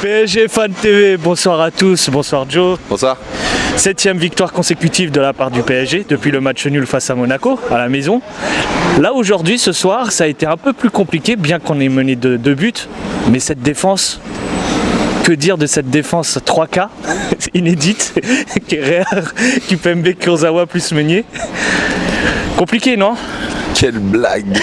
PSG Fan TV, bonsoir à tous, bonsoir Joe. Bonsoir. 7e victoire consécutive de la part du PSG depuis le match nul face à Monaco à la maison. Là aujourd'hui, ce soir, ça a été un peu plus compliqué, bien qu'on ait mené de 2 buts. Mais cette défense, que dire de cette défense 3K inédite, Kerrer, Kimpembe, Kurzawa plus Meunier. Compliqué, non? Quelle blague.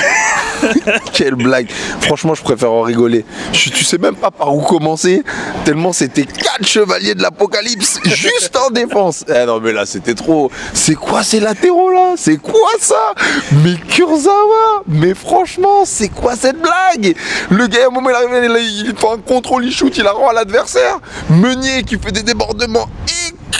Quelle blague. Franchement, je préfère en rigoler. Tu sais même pas par où commencer, tellement c'était 4 chevaliers de l'apocalypse juste en défense. Eh non mais là c'était trop. C'est quoi ces latéraux là? C'est quoi ça? Mais Kurzawa, mais franchement, c'est quoi cette blague? Le gars, à un moment il arrive, il fait un contrôle, il shoot, il la rend à l'adversaire. Meunier qui fait des débordements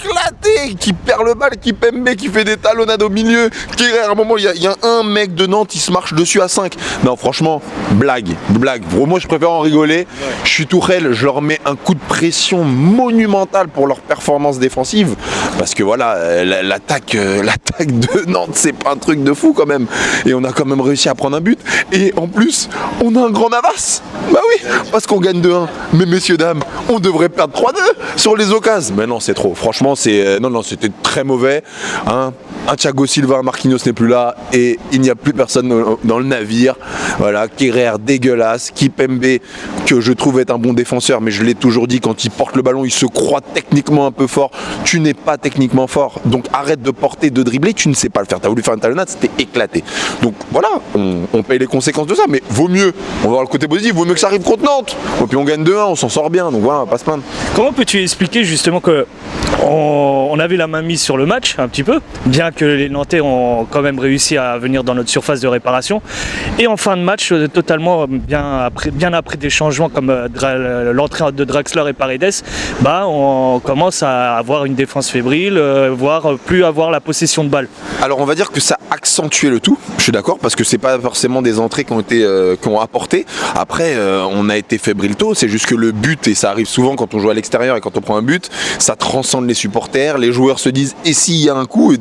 éclaté, qui perd le bal, qui Kimpembe qui fait des talonnades au milieu, qui à un moment il y a un mec de Nantes, il se marche dessus à 5. Non franchement, blague. Moi je préfère en rigoler. Je suis Tourelle, je leur mets un coup de pression monumental pour leur performance défensive, parce que voilà, l'attaque de Nantes c'est pas un truc de fou quand même, et on a quand même réussi à prendre un but, et en plus on a un grand Navas. Bah oui, parce qu'on gagne 2-1, mais messieurs dames, on devrait perdre 3-2 sur les occasions. Mais non, c'est trop, franchement c'est non, c'était très mauvais, hein. Un Thiago Silva, un Marquinhos n'est plus là, et il n'y a plus personne dans le navire. Voilà, Kerrer dégueulasse, Kimpembe que je trouve être un bon défenseur, mais je l'ai toujours dit, quand il porte le ballon il se croit techniquement un peu fort. Tu n'es pas techniquement fort, donc arrête de porter, de dribbler, tu ne sais pas le faire. Tu as voulu faire une talonnade, c'était éclaté. Donc voilà, on paye les conséquences de ça, mais vaut mieux, on va voir le côté positif, vaut mieux que ça arrive contre Nantes, et puis on gagne 2-1, on s'en sort bien, donc voilà, on va pas se plaindre. Comment peux-tu expliquer justement que on avait la main mise sur le match un petit peu, bien que les Nantais ont quand même réussi à venir dans notre surface de réparation, et en fin de match, totalement bien après des changements comme l'entrée de Draxler et Paredes, on commence à avoir une défense fébrile, voire plus avoir la possession de balle. Alors on va dire que ça a accentué le tout, je suis d'accord, parce que c'est pas forcément des entrées qui ont apporté. Après on a été fébrile tôt, c'est juste que le but, et ça arrive souvent quand on joue à l'extérieur et quand on prend un but, ça transcende les supporters, les joueurs se disent et s'il y a un coup,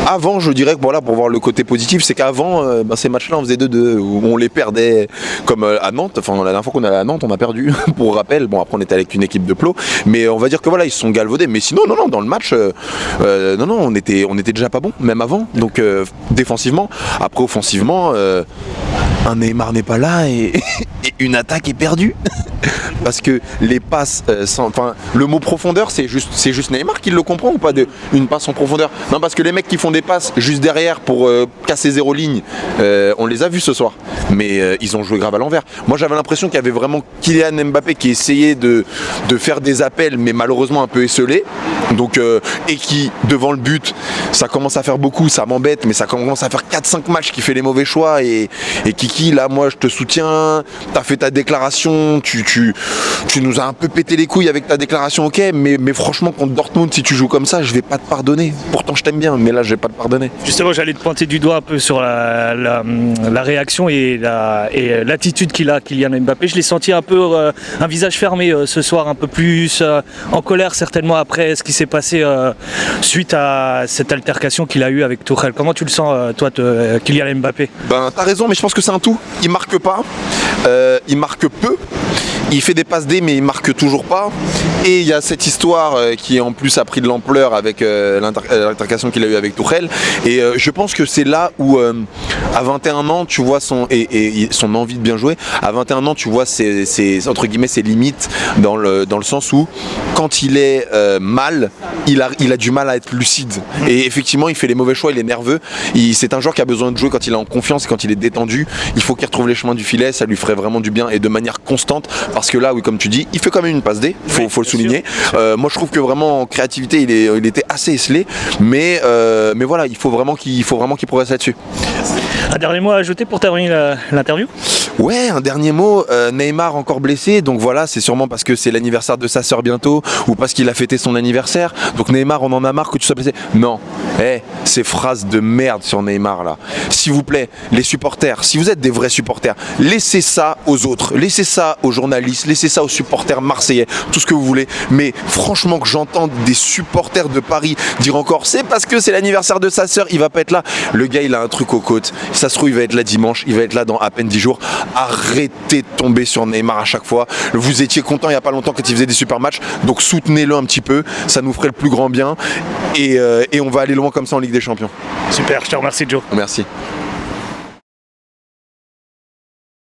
avant, je dirais que voilà, pour voir le côté positif, c'est qu'avant ces matchs-là on faisait 2-2, où on les perdait comme à Nantes. Enfin la dernière fois qu'on allait à Nantes on a perdu pour rappel. Bon après on était avec une équipe de plos, mais on va dire que voilà, ils se sont galvaudés, mais sinon non dans le match on était déjà pas bon même avant, donc défensivement. Après offensivement un Neymar n'est pas là et une attaque est perdue. Parce que les passes le mot profondeur, c'est juste Neymar qui le comprend ou pas, une passe en profondeur? Non, parce que les mecs qui font des passes juste derrière pour casser 0 ligne, on les a vus ce soir, mais ils ont joué grave à l'envers. Moi j'avais l'impression qu'il y avait vraiment Kylian Mbappé qui essayait de faire des appels, mais malheureusement un peu esselés, donc et qui devant le but, ça commence à faire beaucoup, ça m'embête, mais ça commence à faire 4-5 matchs qui fait les mauvais choix, et Kiki, là moi je te soutiens, t'as fait ta déclaration, tu nous as un peu pété les couilles avec ta déclaration, ok, mais franchement contre Dortmund, si tu joues comme ça, je vais pas te pardonner. Pourtant je t'aime bien, mais là je vais pas te pardonner. Justement, j'allais te pointer du doigt un peu sur la réaction et l'attitude qu'il a, Kylian Mbappé. Je l'ai senti un peu un visage fermé ce soir, un peu plus en colère certainement après ce qui s'est passé suite à cette altercation qu'il a eue avec Tuchel. Comment tu le sens toi, Kylian Mbappé? T'as raison, mais je pense que c'est un tout. Il marque pas, il marque peu. Il fait des passes D mais il marque toujours pas, et il y a cette histoire qui en plus a pris de l'ampleur avec l'intercation qu'il a eu avec Tuchel, et je pense que c'est là où à 21 ans tu vois son envie de bien jouer. À 21 ans tu vois ses entre guillemets ses limites dans le sens où quand il est mal, il a du mal à être lucide, et effectivement il fait les mauvais choix, il est nerveux. C'est un joueur qui a besoin de jouer quand il est en confiance et quand il est détendu. Il faut qu'il retrouve les chemins du filet, ça lui ferait vraiment du bien, et de manière constante. Parce que là, oui, comme tu dis, il fait quand même une passe D, faut le souligner. Moi, je trouve que vraiment en créativité, il était assez esselé, mais voilà, il faut vraiment qu'il progresse là-dessus. Un dernier mot à ajouter pour terminer l'interview? Ouais, un dernier mot, Neymar encore blessé, donc voilà, c'est sûrement parce que c'est l'anniversaire de sa sœur bientôt, ou parce qu'il a fêté son anniversaire. Donc Neymar, on en a marre que tu sois blessé. Non, ces phrases de merde sur Neymar là. S'il vous plaît, les supporters, si vous êtes des vrais supporters, laissez ça aux autres, laissez ça aux journalistes, laissez ça aux supporters marseillais, tout ce que vous voulez. Mais franchement, que j'entende des supporters de Paris dire encore c'est parce que c'est l'anniversaire de sa sœur, il va pas être là. Le gars, il a un truc aux côtes. Ça se trouve, il va être là dimanche, il va être là dans à peine 10 jours. arrêtez de tomber sur Neymar à chaque fois. Vous étiez content il n'y a pas longtemps quand il faisait des super matchs, donc soutenez-le un petit peu, ça nous ferait le plus grand bien et on va aller loin comme ça en Ligue des Champions. Super, je te remercie Joe. Merci.